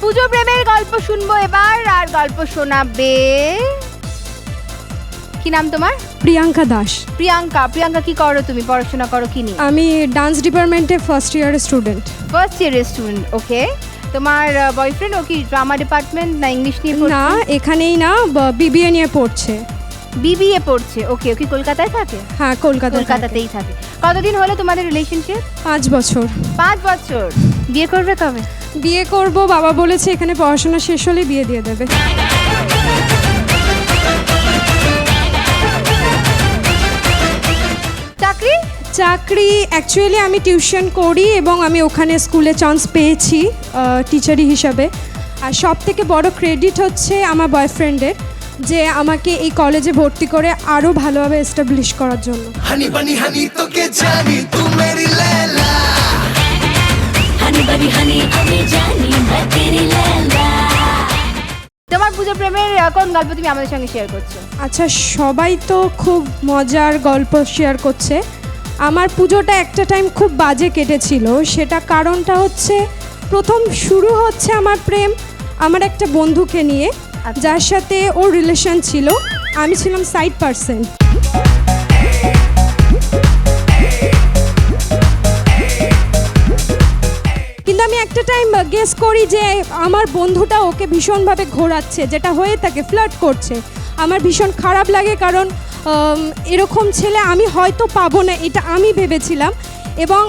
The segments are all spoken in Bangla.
পুজো প্রেমের গল্প শুনবো এবার, আর গল্প শোনাবে কি নাম তোমার? প্রিয়াঙ্কা দাস। প্রিয়াঙ্কা। প্রিয়াঙ্কা কি করো তুমি? পড়াশোনা করো কি নিয়ে? আমি ডান্স ডিপার্টমেন্টে ফার্স্ট ইয়ারের স্টুডেন্ট। ফার্স্ট ইয়ারের স্টুডেন্ট, ওকে। তোমার বয়ফ্রেন্ড ও কি ড্রামা ডিপার্টমেন্ট না ইংলিশ নিয়ে পড়ছে? না, এখানেই না, বিবিএ নিয়ে পড়ছে। বিবিএ পড়ছে, ওকে। ও কি কলকাতায় থাকে? হ্যাঁ, কলকাতাতেই থাকে। কতদিন হলো তোমাদের রিলেশনশিপ? 5 বছর। 5 বছর। বিয়ে করবে কবে? বিয়ে করব, বাবা বলেছে এখানে পড়াশোনা শেষ হলে বিয়ে দিয়ে দেবে। চাকরি? চাকরি অ্যাকচুয়ালি আমি টিউশন করি এবং আমি ওখানে স্কুলে চান্স পেয়েছি টিচারি হিসাবে। আর সব থেকে বড় ক্রেডিট হচ্ছে আমার বয়ফ্রেন্ডের, যে আমাকে এই কলেজে ভর্তি করে আরও ভালোভাবে এস্টাবলিশ করার জন্য। হানি বানি হানি তোকে জানি তু মেরি লৈলা, হানি বানি হানি আমি জানি मैं तेरी लैला। তোমার পুজো প্রেমের কোন গল্প তুমি আমাদের সঙ্গে শেয়ার করছো? আচ্ছা, সবাই তো খুব মজার গল্প শেয়ার করছে। আমার পুজোটা একটা টাইম খুব বাজে কেটেছিল। সেটা কারণটা হচ্ছে, প্রথম শুরু হচ্ছে আমার প্রেম আমার একটা বন্ধুকে নিয়ে, যার সাথে ওর রিলেশন ছিল, আমি ছিলাম সাইড পারসন। কিন্তু আমি একটা টাইম গেস করি যে আমার বন্ধুটা ওকে ভীষণভাবে ঘোরাচ্ছে, যেটা হয়ে থাকে, ফ্লার্ট করছে। আমার ভীষণ খারাপ লাগে, কারণ এরকম ছেলে আমি হয়তো পাবো না, এটা আমি ভেবেছিলাম। এবং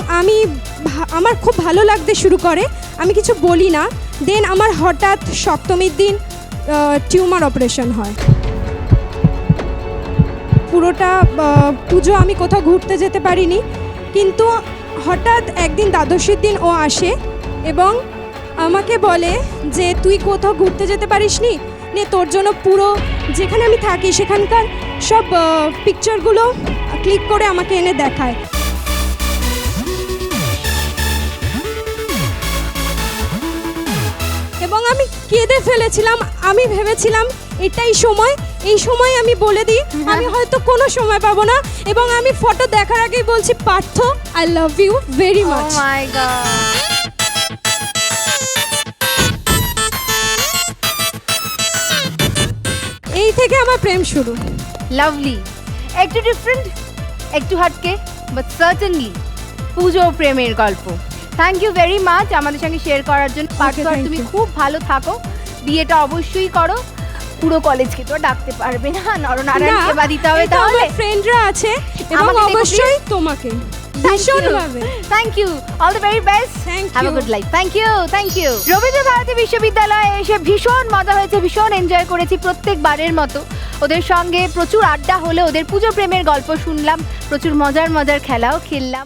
আমার খুব ভালো লাগতে শুরু করে, আমি কিছু বলি না। দেন আমার হঠাৎ সপ্তমীর দিন টিউমার অপারেশন হয়। পুরোটা পুজো আমি কোথাও ঘুরতে যেতে পারিনি, কিন্তু হঠাৎ একদিন দ্বাদশীর দিন ও আসে এবং আমাকে বলে যে তুই কোথাও ঘুরতে যেতে পারিসনি, নে তোর জন্য পুরো যেখানে আমি থাকি সেখানকার সব পিকচারগুলো ক্লিক করে আমাকে এনে দেখায়। এবং আমি কেঁদে ফেলেছিলাম। আমি ভেবেছিলাম এটাই সময়, এই সময় আমি বলে দিই আমি হয়তো কোনো সময় পাবো না। এবং আমি ফটো দেখার আগেই বলছি, Partha, I love you very much. Oh my god. এই থেকে আমার প্রেম শুরু। লাভলি। একটু ডিফারেন্ট, একটু হাটকে, বাট সার্টেনলি পুজো প্রেমের গল্প। থ্যাংক ইউ ভেরি মাচ আমাদের সঙ্গে শেয়ার করার জন্য। পার্থ, আর thank তুমি you. খুব ভালো থাকো, বিয়েটা অবশ্যই করো। পুরো কলেজকে তো ডাকতে পারবে না, নরনারায়ণ সেবা দিতে হবে। এটা তাহলে আমার ফ্রেন্ডরা আছে এবং আমাকে দেখো অবশ্যই তোমাকে ভীষণভাবে। Thank you, all the very best, Thank have a you. Good life. Thank you, thank you. Rabindra Bharati বিশ্ববিদ্যালয়ে এসে ভীষণ মজা হয়েছে, ভীষণ এনজয় করেছি প্রত্যেকবারের মতো। ওদের সঙ্গে প্রচুর আড্ডা হলো, ওদের পুজো প্রেমের গল্প শুনলাম, প্রচুর মজার মজার খেলাও খেললাম।